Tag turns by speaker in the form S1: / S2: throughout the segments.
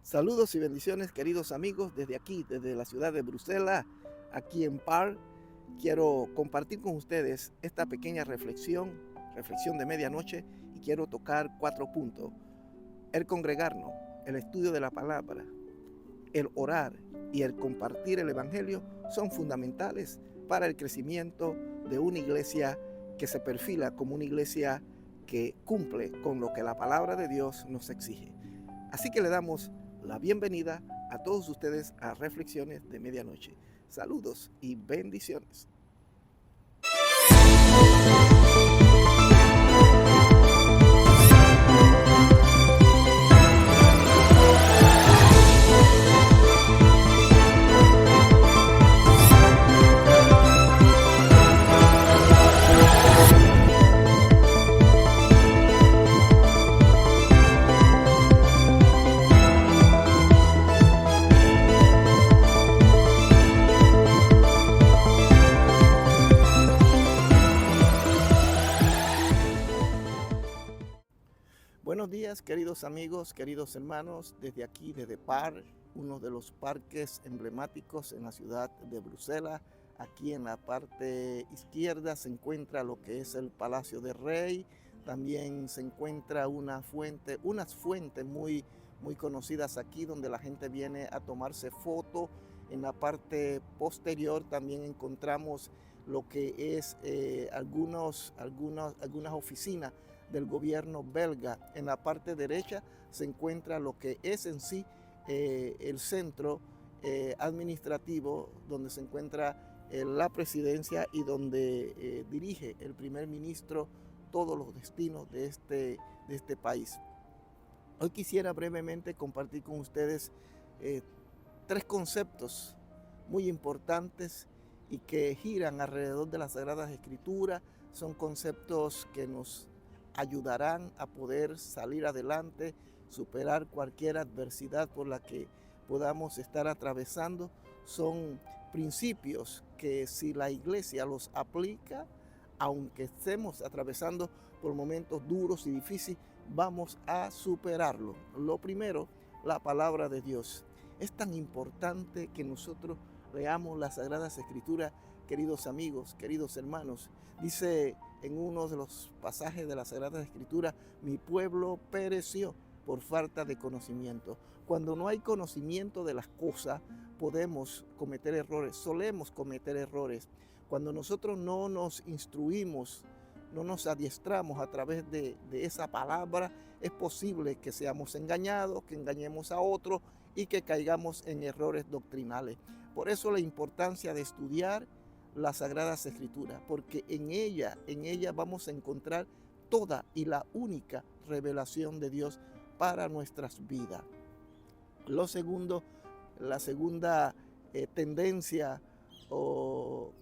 S1: Saludos y bendiciones, queridos amigos, desde aquí, desde la ciudad de Bruselas, aquí en Par. Quiero compartir con ustedes esta pequeña reflexión de medianoche, y quiero tocar 4 puntos. El congregarnos, el estudio de la palabra, el orar y el compartir el evangelio son fundamentales para el crecimiento de una iglesia que se perfila como una iglesia que cumple con lo que la palabra de Dios nos exige. Así que le damos la bienvenida a todos ustedes a Reflexiones de Medianoche. Saludos y bendiciones. Buenos días, queridos amigos, queridos hermanos, desde aquí, desde Par, uno de los parques emblemáticos en la ciudad de Bruselas. Aquí en la parte izquierda se encuentra lo que es el Palacio del Rey. También se encuentra unas fuentes muy conocidas aquí, donde la gente viene a tomarse fotos. En la parte posterior también encontramos lo que es algunas oficinas del gobierno belga. En la parte derecha se encuentra lo que es en sí el centro administrativo, donde se encuentra la presidencia y donde dirige el primer ministro todos los destinos de este país. Hoy quisiera brevemente compartir con ustedes 3 conceptos muy importantes y que giran alrededor de las Sagradas Escrituras. Son conceptos que nos ayudarán a poder salir adelante, superar cualquier adversidad por la que podamos estar atravesando. Son principios que, si la iglesia los aplica, aunque estemos atravesando por momentos duros y difíciles, vamos a superarlo. Lo primero, la palabra de Dios. Es tan importante que nosotros leamos las Sagradas Escrituras, queridos amigos, queridos hermanos. Dice en uno de los pasajes de las Sagradas Escrituras: mi pueblo pereció por falta de conocimiento. Cuando no hay conocimiento de las cosas, podemos cometer errores, solemos cometer errores. Cuando nosotros no nos instruimos, no nos adiestramos a través de esa palabra, es posible que seamos engañados, que engañemos a otros y que caigamos en errores doctrinales. Por eso la importancia de estudiar las Sagradas Escrituras, porque en ella vamos a encontrar toda y la única revelación de Dios para nuestras vidas. Lo segundo, la segunda tendencia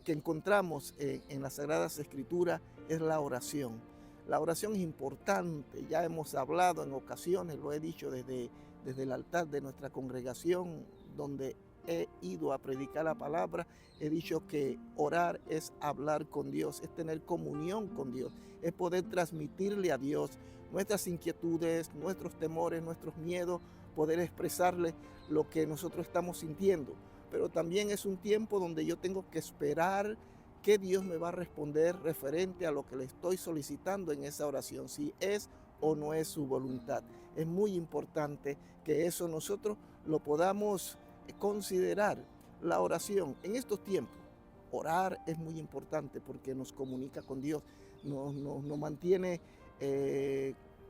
S1: que encontramos en las Sagradas Escrituras es la oración. La oración es importante, ya hemos hablado en ocasiones, lo he dicho desde el altar de nuestra congregación, donde he ido a predicar la palabra. He dicho que orar es hablar con Dios, es tener comunión con Dios, es poder transmitirle a Dios nuestras inquietudes, nuestros temores, nuestros miedos, poder expresarle lo que nosotros estamos sintiendo. Pero también es un tiempo donde yo tengo que esperar que Dios me va a responder referente a lo que le estoy solicitando en esa oración, si es o no es su voluntad. Es muy importante que eso nosotros lo podamos considerar. La oración en estos tiempos, orar es muy importante porque nos comunica con Dios, nos mantiene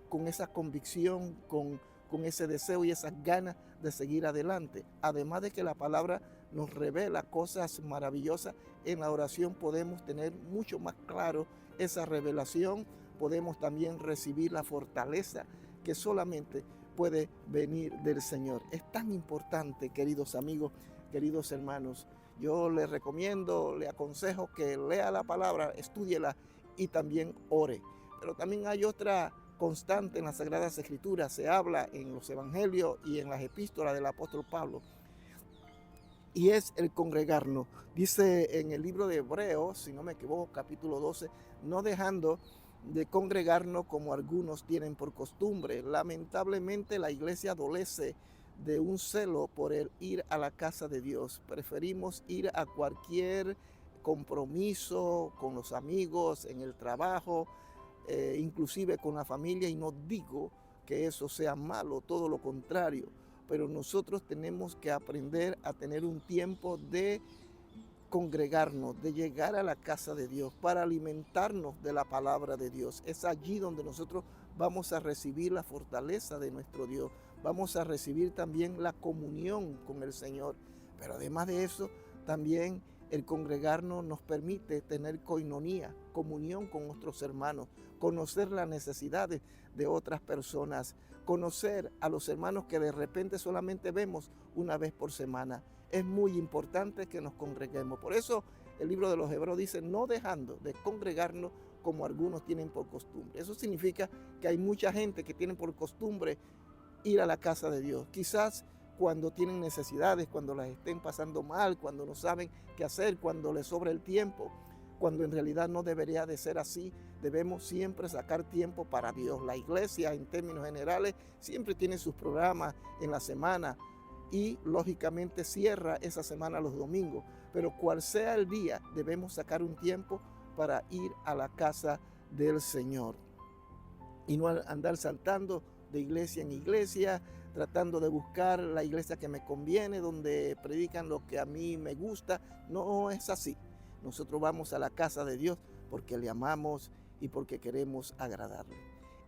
S1: con esa convicción, con ese deseo y esas ganas de seguir adelante. Además de que la palabra nos revela cosas maravillosas, en la oración podemos tener mucho más claro esa revelación, podemos también recibir la fortaleza que solamente puede venir del Señor. Es tan importante, queridos amigos, queridos hermanos. Yo les recomiendo, les aconsejo que lea la palabra, estúdiela y también ore. Pero también hay otra constante en las Sagradas Escrituras. Se habla en los evangelios y en las epístolas del apóstol Pablo, y es el congregarnos. Dice en el libro de Hebreos, si no me equivoco, capítulo 12, no dejando de congregarnos como algunos tienen por costumbre. Lamentablemente la iglesia adolece de un celo por el ir a la casa de Dios. Preferimos ir a cualquier compromiso con los amigos, en el trabajo, inclusive con la familia, y no digo que eso sea malo, todo lo contrario, pero nosotros tenemos que aprender a tener un tiempo de congregarnos, de llegar a la casa de Dios para alimentarnos de la palabra de Dios. Es allí donde nosotros vamos a recibir la fortaleza de nuestro Dios, vamos a recibir también la comunión con el Señor. Pero además de eso, también el congregarnos nos permite tener coinonía, comunión con nuestros hermanos, conocer las necesidades de otras personas, conocer a los hermanos que de repente solamente vemos una vez por semana. Es muy importante que nos congreguemos. Por eso el libro de los Hebreos dice, no dejando de congregarnos como algunos tienen por costumbre. Eso significa que hay mucha gente que tiene por costumbre ir a la casa de Dios. Quizás cuando tienen necesidades, cuando las estén pasando mal, cuando no saben qué hacer, cuando les sobra el tiempo, cuando en realidad no debería de ser así. Debemos siempre sacar tiempo para Dios. La iglesia, en términos generales, siempre tiene sus programas en la semana y lógicamente cierra esa semana los domingos. Pero cual sea el día, debemos sacar un tiempo para ir a la casa del Señor y no andar saltando de iglesia en iglesia, tratando de buscar la iglesia que me conviene, donde predican lo que a mí me gusta. No es así. Nosotros vamos a la casa de Dios porque le amamos y porque queremos agradarle.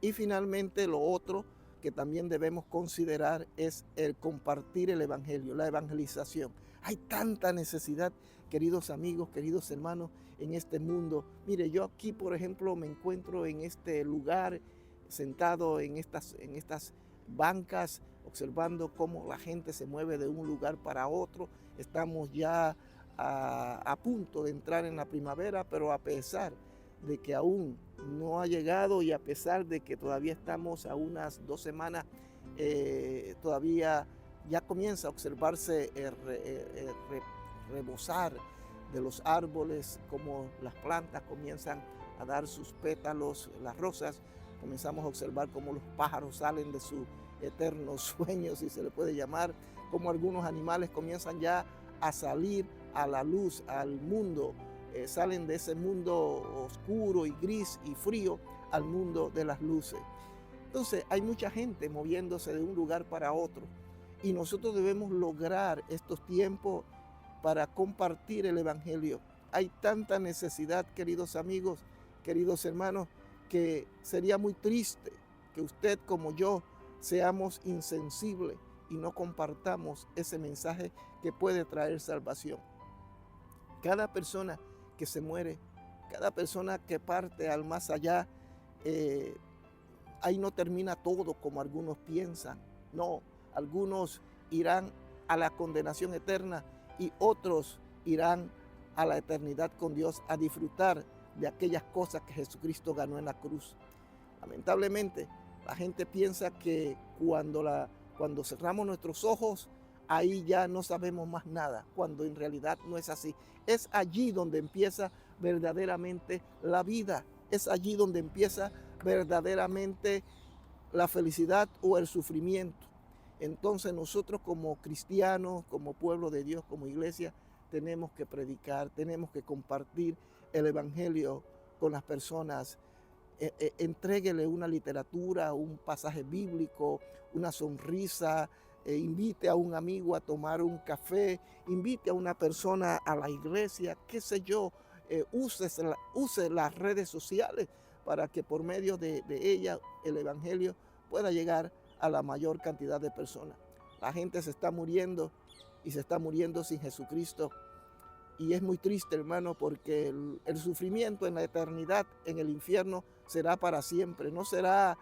S1: Y finalmente lo otro que también debemos considerar es el compartir el evangelio, la evangelización. Hay tanta necesidad, queridos amigos, queridos hermanos, en este mundo. Mire, yo aquí, por ejemplo, me encuentro en este lugar, sentado en estas bancas, observando cómo la gente se mueve de un lugar para otro. Estamos ya a punto de entrar en la primavera, pero a pesar de que aún no ha llegado y a pesar de que todavía estamos a unas 2 semanas, todavía ya comienza a observarse rebosar de los árboles, como las plantas comienzan a dar sus pétalos, las rosas. Comenzamos a observar cómo los pájaros salen de su eterno sueño, si se le puede llamar, cómo algunos animales comienzan ya a salir a la luz, al mundo, salen de ese mundo oscuro y gris y frío al mundo de las luces. Entonces hay mucha gente moviéndose de un lugar para otro y nosotros debemos lograr estos tiempos para compartir el evangelio. Hay tanta necesidad, queridos amigos, queridos hermanos, que sería muy triste que usted como yo seamos insensibles y no compartamos ese mensaje que puede traer salvación. Cada persona que se muere, cada persona que parte al más allá, ahí no termina todo como algunos piensan. No, algunos irán a la condenación eterna y otros irán a la eternidad con Dios a disfrutar de aquellas cosas que Jesucristo ganó en la cruz. Lamentablemente, la gente piensa que cuando cerramos nuestros ojos, ahí ya no sabemos más nada, cuando en realidad no es así. Es allí donde empieza verdaderamente la vida. Es allí donde empieza verdaderamente la felicidad o el sufrimiento. Entonces nosotros como cristianos, como pueblo de Dios, como iglesia, tenemos que predicar, tenemos que compartir el evangelio con las personas. Entréguele una literatura, un pasaje bíblico, una sonrisa, invite a un amigo a tomar un café, invite a una persona a la iglesia, qué sé yo, use las redes sociales para que por medio de ella el evangelio pueda llegar a la mayor cantidad de personas. La gente se está muriendo y se está muriendo sin Jesucristo. Y es muy triste, hermano, porque el sufrimiento en la eternidad, en el infierno, será para siempre. No será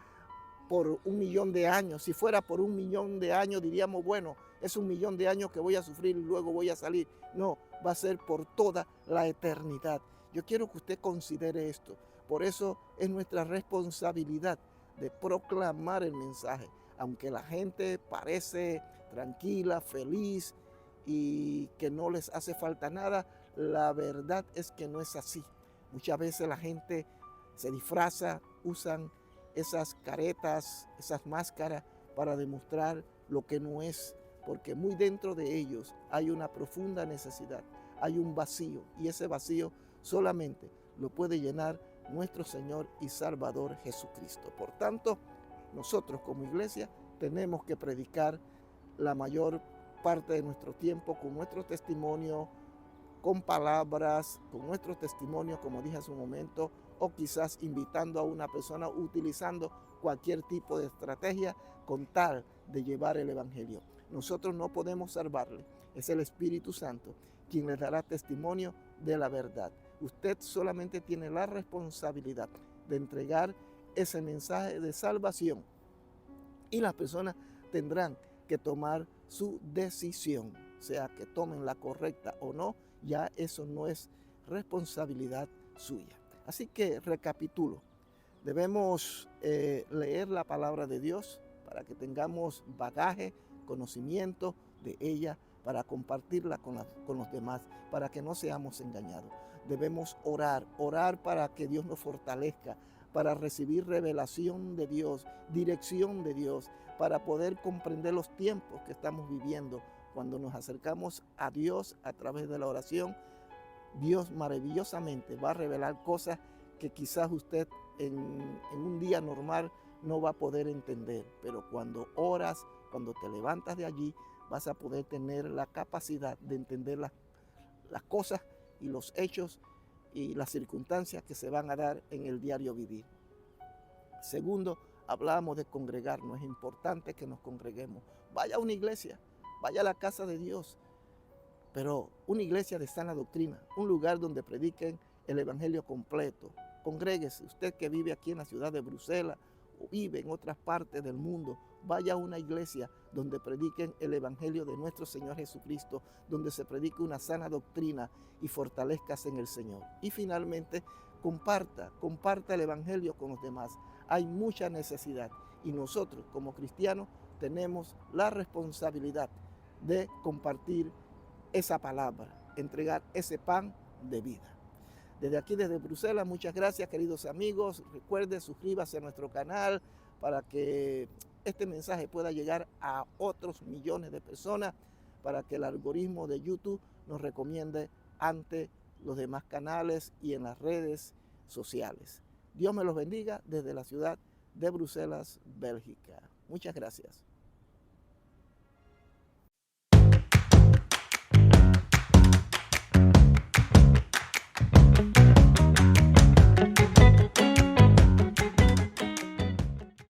S1: por 1.000.000 de años. Si fuera por 1.000.000 de años, diríamos, bueno, es 1.000.000 de años que voy a sufrir y luego voy a salir. No, va a ser por toda la eternidad. Yo quiero que usted considere esto. Por eso es nuestra responsabilidad de proclamar el mensaje. Aunque la gente parece tranquila, feliz, y que no les hace falta nada, la verdad es que no es así. Muchas veces la gente se disfraza, usan esas caretas, esas máscaras para demostrar lo que no es, porque muy dentro de ellos hay una profunda necesidad, hay un vacío, y ese vacío solamente lo puede llenar nuestro Señor y Salvador Jesucristo. Por tanto, nosotros como iglesia tenemos que predicar la mayor parte de nuestro tiempo con nuestro testimonio, con palabras, con nuestro testimonio, como dije hace un momento, o quizás invitando a una persona, utilizando cualquier tipo de estrategia con tal de llevar el Evangelio. Nosotros no podemos salvarle, es el Espíritu Santo quien les dará testimonio de la verdad. Usted solamente tiene la responsabilidad de entregar ese mensaje de salvación y las personas tendrán que tomar su decisión, sea que tomen la correcta o no, ya eso no es responsabilidad suya. Así que recapitulo, debemos leer la palabra de Dios para que tengamos bagaje, conocimiento de ella, para compartirla con los demás, para que no seamos engañados. Debemos orar para que Dios nos fortalezca, para recibir revelación de Dios, dirección de Dios, para poder comprender los tiempos que estamos viviendo. Cuando nos acercamos a Dios a través de la oración, Dios maravillosamente va a revelar cosas que quizás usted en un día normal no va a poder entender. Pero cuando oras, cuando te levantas de allí, vas a poder tener la capacidad de entender las cosas y los hechos y las circunstancias que se van a dar en el diario vivir. Segundo, hablamos de congregarnos. Es importante que nos congreguemos. Vaya a una iglesia, vaya a la casa de Dios, pero una iglesia de sana doctrina, un lugar donde prediquen el evangelio completo. Congréguese, usted que vive aquí en la ciudad de Bruselas o vive en otras partes del mundo, vaya a una iglesia donde prediquen el evangelio de nuestro Señor Jesucristo, donde se predique una sana doctrina y fortalezcas en el Señor. Y finalmente, comparta el evangelio con los demás. Hay mucha necesidad y nosotros como cristianos tenemos la responsabilidad de compartir esa palabra, entregar ese pan de vida. Desde aquí, desde Bruselas, muchas gracias, queridos amigos. Recuerde, suscríbase a nuestro canal para que este mensaje pueda llegar a otros millones de personas, para que el algoritmo de YouTube nos recomiende ante los demás canales y en las redes sociales. Dios me los bendiga desde la ciudad de Bruselas, Bélgica. Muchas gracias.